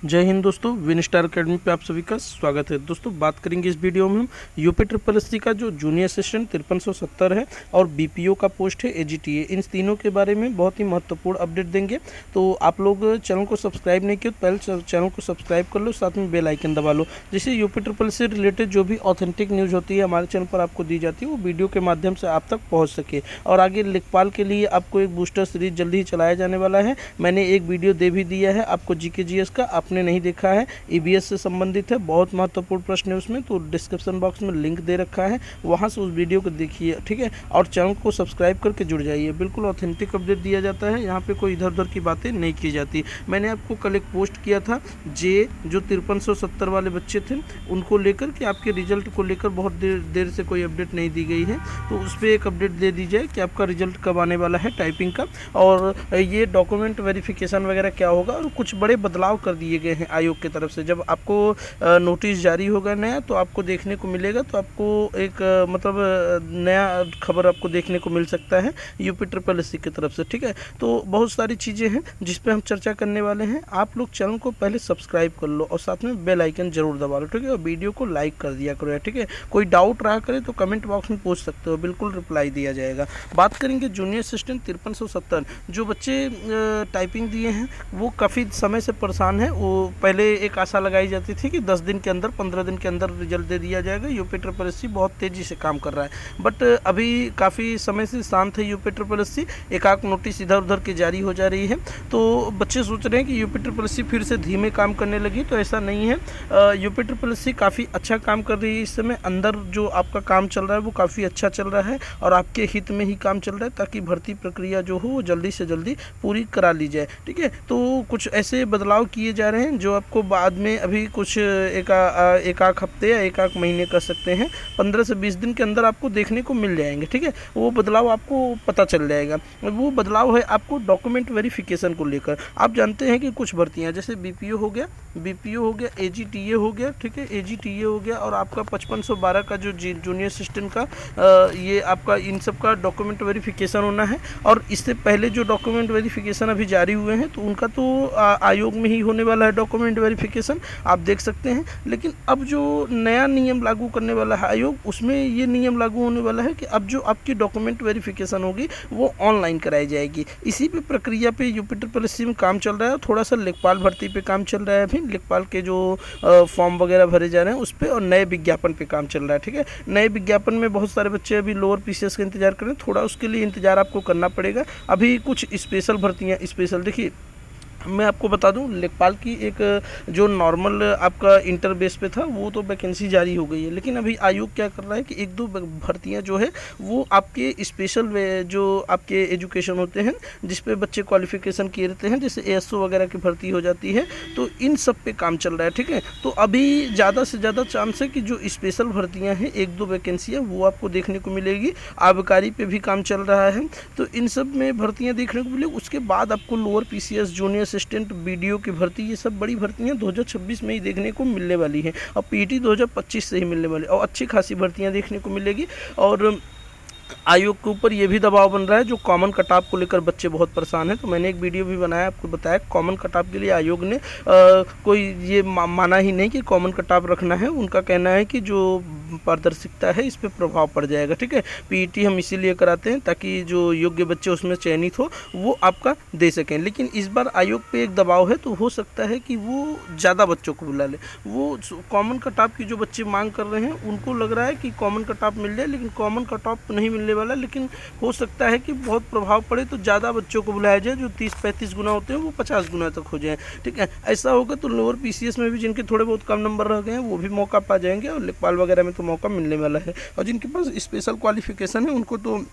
जय हिंद दोस्तों, win star academy पे आप सभी का स्वागत है। दोस्तों बात करेंगे इस वीडियो में हम यूपी ट्रिपल एससी का जो जूनियर असिस्टेंट 5370 है और बीपीओ का पोस्ट है एजीटीए, इन तीनों के बारे में बहुत ही महत्वपूर्ण अपडेट देंगे। तो आप लोग चैनल को सब्सक्राइब नहीं किया तो पहले चैनल को सब्सक्राइब कर लो, साथ में बेल आइकन दबा लो, जिससे यूपी ट्रिपल एससी से रिलेटेड जो भी ऑथेंटिक न्यूज़ होती है हमारे चैनल पर आपको दी जाती है वो वीडियो के माध्यम से आप तक पहुँच सके। और आगे लेखपाल के लिए आपको एक बूस्टर सीरीज जल्दी ही चलाया जाने वाला है। मैंने एक वीडियो दे भी दिया है आपको जीके जीएस का, आपने नहीं देखा है, ईबीएस से संबंधित है, बहुत महत्वपूर्ण प्रश्न है उसमें, तो डिस्क्रिप्शन बॉक्स में लिंक दे रखा है, वहां से उस वीडियो को देखिए, ठीक है। और चैनल को सब्सक्राइब करके जुड़ जाइए, बिल्कुल ऑथेंटिक अपडेट दिया जाता है, यहाँ पे कोई इधर उधर की बातें नहीं की जाती। मैंने आपको कल एक पोस्ट किया था जे जो 5370 वाले बच्चे थे उनको लेकर कि आपके रिजल्ट को लेकर बहुत देर से कोई अपडेट नहीं दी गई है, तो उस पर एक अपडेट दे दी जाए कि आपका रिजल्ट कब आने वाला है टाइपिंग का, और ये डॉक्यूमेंट वेरिफिकेशन वगैरह क्या होगा। और कुछ बड़े बदलाव कर दिए गए हैं आयोग की तरफ से। जब आपको नोटिस जारी होगा नया तो आपको देखने को मिलेगा, तो आपको एक नया खबर आपको देखने को मिल सकता है यूपी ट्रिपल एससी की तरफ से, ठीक है। तो बहुत सारी चीज़ें हैं जिस पे हम चर्चा करने वाले हैं। आप लोग चैनल को पहले सब्सक्राइब कर लो और साथ में बेल आइकन जरूर दबा लो, ठीक है। और वीडियो को लाइक कर दिया करो, ठीक है। कोई डाउट रहा करे तो कमेंट बॉक्स में पूछ सकते हो, बिल्कुल रिप्लाई दिया जाएगा। बात करेंगे जूनियर असिस्टेंट 5370, जो बच्चे टाइपिंग दिए हैं वो काफ़ी समय से परेशान है। वो पहले एक आशा लगाई जाती थी कि 10 दिन के अंदर 15 दिन के अंदर रिजल्ट दे दिया जाएगा, यूपी ट्रिपल एससी बहुत तेज़ी से काम कर रहा है। बट अभी काफ़ी समय से शांत है यूपी ट्रिपल एससी, एक आध नोटिस इधर उधर की जारी हो जा रही है। तो बच्चे सोच रहे हैं कि यूपी ट्रिपल एससी फिर से धीमे काम करने लगी, तो ऐसा नहीं है। यूपी ट्रिपल एससी काफ़ी अच्छा काम कर रही है इस समय। अंदर जो आपका काम चल रहा है वो काफ़ी अच्छा चल रहा है और आपके हित में ही काम चल रहा है, ताकि भर्ती प्रक्रिया जो हो वो जल्दी से जल्दी पूरी करा ली जाए, ठीक है। तो कुछ ऐसे बदलाव किए जा रहे हैं जो आपको बाद में अभी कुछ एक आध हफ्ते या एक आध महीने कर सकते हैं, 15 से 20 दिन के अंदर आपको देखने को मिल जाएंगे, ठीक है। वो बदलाव आपको पता चल जाएगा। वो बदलाव है आपको डॉक्यूमेंट वेरिफिकेशन को लेकर। आप जानते हैं कि कुछ भर्तियां जैसे बीपीओ हो गया, एजीटीए हो गया, ठीक है, एजीटीए हो गया, और आपका 5512 का जो जूनियर असिस्टेंट का ये आपका इन सब का डॉक्यूमेंट वेरिफिकेशन होना है। और इससे पहले जो डॉक्यूमेंट वेरिफिकेशन अभी जारी हुए हैं तो उनका तो आयोग में ही होने वाला है डॉक्यूमेंट वेरिफिकेशन, आप देख सकते हैं। लेकिन अब जो नया नियम लागू करने वाला है आयोग, उसमें ये नियम लागू होने वाला है कि अब जो आपकी डॉक्यूमेंट वेरिफिकेशन होगी वो ऑनलाइन कराई जाएगी। इसी पे प्रक्रिया पे यूपी ट्रिपल एससी में काम चल रहा है। थोड़ा सा लेखपाल भर्ती पे काम चल रहा है, अभी लेखपाल के जो फॉर्म वगैरह भरे जा रहे हैं उस पर, और नए विज्ञापन पे काम चल रहा है, ठीक है। नए विज्ञापन में बहुत सारे बच्चे अभी लोअर पीसीएस का इंतजार कर रहे हैं, थोड़ा उसके लिए इंतजार आपको करना पड़ेगा। अभी कुछ स्पेशल भर्तियाँ, स्पेशल देखिए मैं आपको बता दूं, लेखपाल की एक जो नॉर्मल आपका इंटर बेस पे था वो तो वैकेंसी जारी हो गई है, लेकिन अभी आयोग क्या कर रहा है कि एक दो भर्तियां जो है वो आपके स्पेशल जो आपके एजुकेशन होते हैं जिस पे बच्चे क्वालिफिकेशन किए रहते हैं, जैसे एएसओ वगैरह की भर्ती हो जाती है, तो इन सब पे काम चल रहा है, ठीक है। तो अभी ज़्यादा से ज़्यादा चांस है कि जो स्पेशल भर्तियाँ हैं, एक दो वैकेंसियाँ वो आपको देखने को मिलेगी। आबकारी पे भी काम चल रहा है, तो इन सब में भर्तियाँ देखने को मिलेगी। उसके बाद आपको lower PCS, junior assistant, BDO की भर्ती, ये सब बड़ी भर्तियां 2026 में ही देखने को मिलने वाली हैं, और पीटी 2025 से ही मिलने वाली, और अच्छी खासी भर्तियां देखने को मिलेगी। और आयोग के ऊपर ये भी दबाव बन रहा है, जो कॉमन कटऑफ को लेकर बच्चे बहुत परेशान हैं। तो मैंने एक वीडियो भी बनाया, आपको बताया कॉमन कटऑफ के लिए आयोग ने कोई ये माना ही नहीं कि कॉमन कटऑफ रखना है। उनका कहना है कि जो पारदर्शिता है इस पर प्रभाव पड़ जाएगा, ठीक है। पीईटी हम इसीलिए कराते हैं ताकि जो योग्य बच्चे उसमें चयनित हो वो आपका दे सकें। लेकिन इस बार आयोग पे एक दबाव है, तो हो सकता है कि वो ज़्यादा बच्चों को बुला ले। वो कॉमन कटऑफ की जो बच्चे मांग कर रहे हैं उनको लग रहा है कि कॉमन कटऑफ मिल जाए, लेकिन कॉमन कटऑफ तो नहीं मिलने वाला। लेकिन हो सकता है कि बहुत प्रभाव पड़े तो ज़्यादा बच्चों को बुलाया जाए, जो 30-35 गुना होते हैं वो 50 गुना तक हो जाए, ठीक है। ऐसा होगा तो लोअर पीसीएस में भी जिनके थोड़े बहुत कम नंबर रह गए हैं वो भी मौका पा जाएंगे, और लेखपाल वगैरह में तो मौका मिलने वाला है। और जिनके पास स्पेशल क्वालिफिकेशन है उनको तो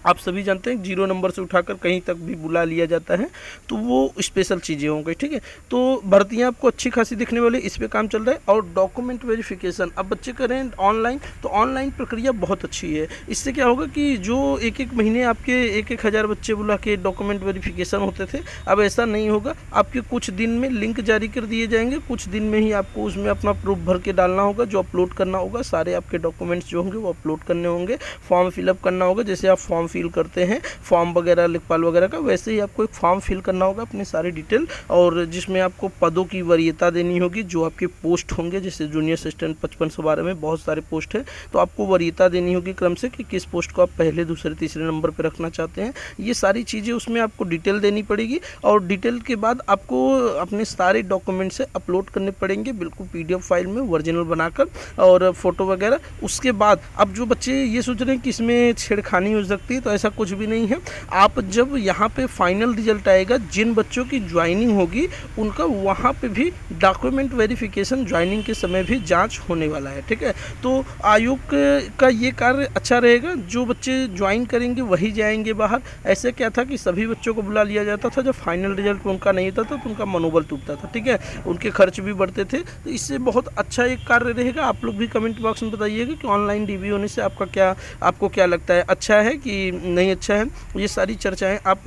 आप सभी जानते हैं 0 नंबर से उठाकर कहीं तक भी बुला लिया जाता है, तो वो स्पेशल चीज़ें होंगी, ठीक है। तो भर्तियां आपको अच्छी खासी दिखने वाली, इस पे काम चल रहा है। और डॉक्यूमेंट वेरिफिकेशन अब बच्चे करें ऑनलाइन, तो ऑनलाइन प्रक्रिया बहुत अच्छी है। इससे क्या होगा कि जो एक एक महीने आपके 1-1 हज़ार बच्चे बुला के डॉक्यूमेंट वेरिफिकेशन होते थे, अब ऐसा नहीं होगा। आपके कुछ दिन में लिंक जारी कर दिए जाएंगे, कुछ दिन में ही आपको उसमें अपना प्रूफ भर के डालना होगा, जो अपलोड करना होगा। सारे आपके डॉक्यूमेंट्स जो होंगे वो अपलोड करने होंगे, फॉर्म फिलअप करना होगा। जैसे आप फॉर्म फिल करते हैं फॉर्म वगैरह लेखपाल वगैरह का, वैसे ही आपको एक फॉर्म फिल करना होगा अपनी सारी डिटेल, और जिसमें आपको पदों की वरीयता देनी होगी, जो आपके पोस्ट होंगे, जैसे जूनियर असिस्टेंट 5512 में बहुत सारे पोस्ट है, तो आपको वरीयता देनी होगी क्रम से कि किस पोस्ट को आप पहले दूसरे तीसरे नंबर पर रखना चाहते हैं। ये सारी चीज़ें उसमें आपको डिटेल देनी पड़ेगी, और डिटेल के बाद आपको अपने सारे डॉक्यूमेंट से अपलोड करने पड़ेंगे बिल्कुल PDF फाइल में ओरिजिनल बनाकर, और फोटो वगैरह। उसके बाद अब जो बच्चे ये सोच रहे हैं कि इसमें छेड़खानी हो सकती है, तो ऐसा कुछ भी नहीं है। आप जब यहाँ पे फाइनल रिजल्ट आएगा, जिन बच्चों की ज्वाइनिंग होगी उनका वहाँ पे भी डॉक्यूमेंट वेरिफिकेशन ज्वाइनिंग के समय भी जांच होने वाला है, ठीक है। तो आयोग का ये कार्य अच्छा रहेगा, जो बच्चे ज्वाइन करेंगे वही जाएंगे बाहर। ऐसे क्या था कि सभी बच्चों को बुला लिया जाता था, जब फाइनल रिजल्ट उनका नहीं था तो उनका मनोबल टूटता था, ठीक है, उनके खर्च भी बढ़ते थे। तो इससे बहुत अच्छा एक कार्य रहेगा। आप लोग भी कमेंट बॉक्स में बताइएगा कि ऑनलाइन DB होने से आपको क्या लगता है, अच्छा है कि नहीं अच्छा है। ये सारी चर्चाएं आप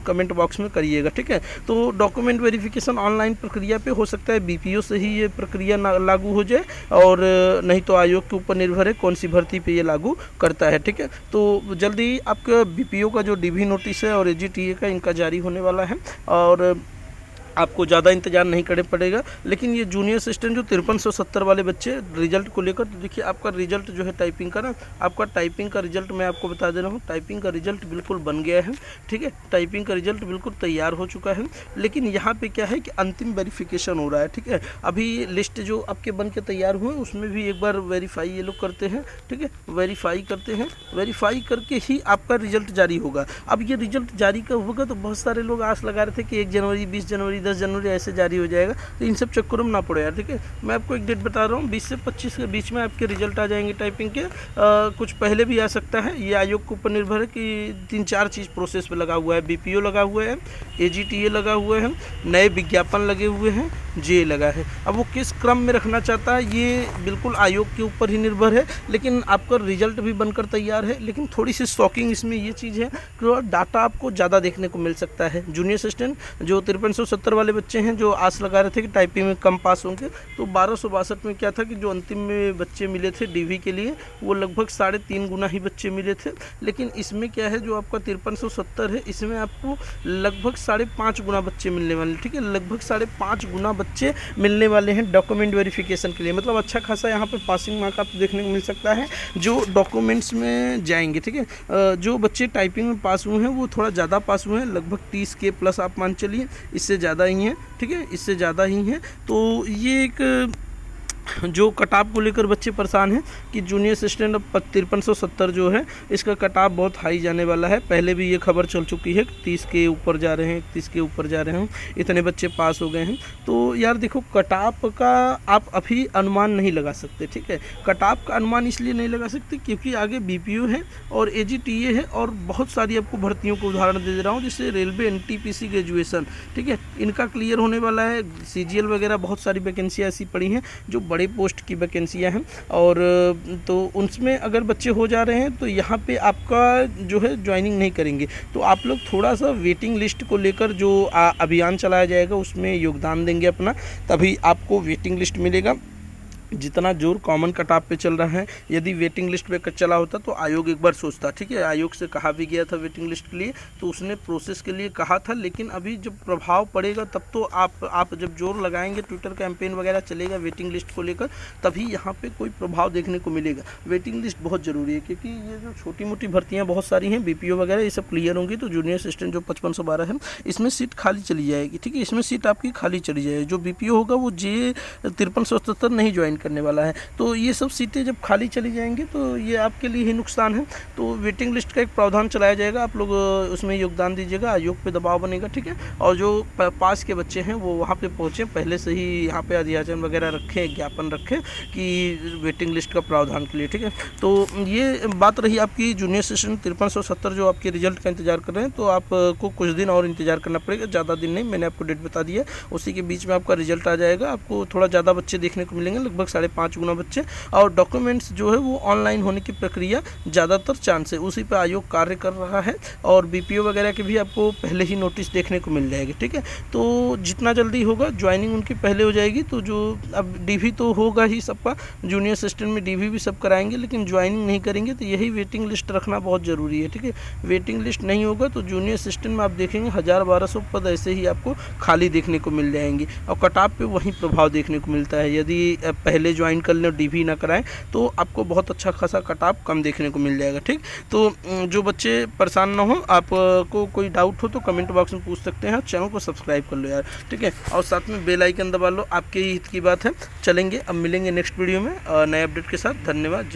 कमेंट बॉक्स में करिएगा, ठीक है। तो डॉक्यूमेंट वेरिफिकेशन ऑनलाइन प्रक्रिया पे हो सकता है BPO से ही ये प्रक्रिया लागू हो जाए, और नहीं तो आयोग के ऊपर निर्भर है कौन सी भर्ती पे ये लागू करता है, ठीक है। तो जल्दी आपका BPO का जो DB नोटिस है और AGTA का इनका जारी होने वाला है, और आपको ज़्यादा इंतजार नहीं करना पड़ेगा। लेकिन ये जूनियर असिस्टेंट जो 5370 वाले बच्चे रिजल्ट को लेकर, तो देखिए आपका रिजल्ट जो है टाइपिंग का ना, आपका टाइपिंग का रिजल्ट मैं आपको बता दे रहा हूँ, टाइपिंग का रिजल्ट बिल्कुल बन गया है, ठीक है, टाइपिंग का रिजल्ट बिल्कुल तैयार हो चुका है। लेकिन यहाँ पे क्या है कि अंतिम वेरिफिकेशन हो रहा है, ठीक है। अभी लिस्ट जो आपके बन के तैयार हुए उसमें भी एक बार वेरीफाई ये लोग करते हैं, ठीक है, वेरीफाई करते हैं, वेरीफाई करके ही आपका रिजल्ट जारी होगा। अब ये रिजल्ट जारी कब होगा, तो बहुत सारे लोग आस लगा रहे थे कि 1 जनवरी, 20 जनवरी, 10 जनवरी ऐसे जारी हो जाएगा, तो इन सब चक्करों में ना पड़ो यार, ठीक है। मैं आपको एक डेट बता रहा हूँ, 20 से 25 के बीच में आपके रिजल्ट आ जाएंगे टाइपिंग के। कुछ पहले भी आ सकता है, ये आयोग के ऊपर निर्भर है कि 3-4 चीज़ प्रोसेस पे लगा हुआ है। BPO लगा हुआ है, AGTA लगा हुआ है, नए विज्ञापन लगे हुए हैं, JA लगा है। अब वो किस क्रम में रखना चाहता है ये बिल्कुल आयोग के ऊपर ही निर्भर है। लेकिन आपका रिजल्ट भी बनकर तैयार है, लेकिन थोड़ी सी शॉकिंग इसमें ये चीज़ है कि डाटा आपको ज़्यादा देखने को मिल सकता है। जूनियर असिस्टेंट जो 5370 वाले बच्चे हैं, जो आस लगा रहे थे कि टाइपिंग में कम पास होंगे, तो 1262 में क्या था कि जो अंतिम में बच्चे मिले थे DV के लिए, वो लगभग 3.5 गुना ही बच्चे मिले थे। लेकिन इसमें क्या है, जो आपका 5370 है, इसमें आपको लगभग 5.5 गुना बच्चे मिलने वाले, ठीक है, लगभग 5.5 गुना बच्चे मिलने वाले हैं डॉक्यूमेंट वेरिफिकेशन के लिए। मतलब अच्छा खासा यहाँ पे पासिंग मार्क आपको देखने को मिल सकता है जो डॉक्यूमेंट्स में जाएंगे, ठीक है। जो बच्चे टाइपिंग में पास हुए हैं वो थोड़ा ज़्यादा पास हुए हैं, लगभग 30 के प्लस आप मान चलिए, इससे ज़्यादा ही हैं, ठीक है, इससे ज़्यादा ही हैं। तो ये एक जो कटाप को लेकर बच्चे परेशान हैं कि जूनियर असिस्टेंट अब 5370 जो है, इसका कटाप बहुत हाई जाने वाला है। पहले भी ये खबर चल चुकी है, 30 के ऊपर जा रहे हैं, 31 के ऊपर जा रहे हैं, इतने बच्चे पास हो गए हैं। तो यार देखो, कटाप का आप अभी अनुमान नहीं लगा सकते, ठीक है। कटाप का अनुमान इसलिए नहीं लगा सकते क्योंकि आगे BPO है और AGTA है, और बहुत सारी आपको भर्तियों को उदाहरण दे रहा हूँ, जैसे रेलवे NTPC ग्रेजुएशन, ठीक है, इनका क्लियर होने वाला है। CGL वगैरह बहुत सारी वैकेंसियाँ ऐसी पड़ी हैं जो बड़े पोस्ट की वैकेंसियां हैं, और तो उनमें अगर बच्चे हो जा रहे हैं तो यहाँ पे आपका जो है ज्वाइनिंग नहीं करेंगे। तो आप लोग थोड़ा सा वेटिंग लिस्ट को लेकर जो अभियान चलाया जाएगा उसमें योगदान देंगे अपना, तभी आपको वेटिंग लिस्ट मिलेगा। जितना जोर कॉमन कटाप पे चल रहा है, यदि वेटिंग लिस्ट पे चला होता तो आयोग एक बार सोचता, ठीक है। आयोग से कहा भी गया था वेटिंग लिस्ट के लिए, तो उसने प्रोसेस के लिए कहा था। लेकिन अभी जब प्रभाव पड़ेगा तब तो आप जब जोर लगाएंगे, ट्विटर कैंपेन वगैरह चलेगा वेटिंग लिस्ट को लेकर, तभी यहाँ पे कोई प्रभाव देखने को मिलेगा। वेटिंग लिस्ट बहुत ज़रूरी है, क्योंकि ये जो छोटी मोटी भर्तियाँ बहुत सारी हैं, BPO वगैरह, ये सब क्लियर होंगी तो जूनियर असिस्टेंट जो 5512 है, इसमें सीट खाली चली जाएगी, ठीक है, इसमें सीट आपकी खाली चली जाएगी। जो BPO होगा वो JA 5370 नहीं ज्वाइन करने वाला है। तो ये सब सीटें जब खाली चली जाएंगी तो ये आपके लिए ही नुकसान है। तो वेटिंग लिस्ट का एक प्रावधान चलाया जाएगा, आप लोग उसमें योगदान दीजिएगा, आयोग पे दबाव बनेगा, ठीक है। और जो पास के बच्चे हैं वो वहाँ पे पहुँचे, पहले से ही यहाँ पे अधियाचन वगैरह रखें, ज्ञापन रखें कि वेटिंग लिस्ट का प्रावधान के लिए, ठीक है। तो ये बात रही आपकी जूनियर सेशन 5370 जो आपके रिजल्ट का इंतजार कर रहे हैं, तो आपको कुछ दिन और इंतजार करना पड़ेगा, ज़्यादा दिन नहीं, मैंने आपको डेट बता दी है, उसी के बीच में आपका रिजल्ट आ जाएगा। आपको थोड़ा ज़्यादा बच्चे देखने को मिलेंगे, लगभग 5.5 गुना बच्चे, और डॉक्यूमेंट्स जो है वो ऑनलाइन होने की प्रक्रिया ज़्यादातर चांस है, उसी पर आयोग कार्य कर रहा है। और बीपीओ वगैरह के भी आपको पहले ही नोटिस देखने को मिल जाएगी। ठीक है, तो जितना जल्दी होगा ज्वाइनिंग उनकी पहले हो जाएगी। तो जो अब डीवी तो होगा ही सबका, जूनियर असिस्टेंट में डीवी भी सब कराएंगे, लेकिन ज्वाइनिंग नहीं करेंगे, तो यही वेटिंग लिस्ट रखना बहुत ज़रूरी है। ठीक है, वेटिंग लिस्ट नहीं होगा तो जूनियर असिस्टेंट में आप देखेंगे 1000-1200 पद ऐसे ही आपको खाली देखने को मिल जाएंगे, और कटऑफ पे वही प्रभाव देखने को मिलता है। यदि पहले ज्वाइन कर लें और डीवी ना कराएं तो आपको बहुत अच्छा खासा कटऑफ कम देखने को मिल जाएगा। ठीक, तो जो बच्चे परेशान ना हो, आपको कोई डाउट हो तो कमेंट बॉक्स में पूछ सकते हैं। चैनल को सब्सक्राइब कर लो यार, ठीक है, और साथ में बेल आइकन दबा लो, आपके ही हित की बात है। चलेंगे, अब मिलेंगे नेक्स्ट वीडियो में नए अपडेट के साथ। धन्यवाद।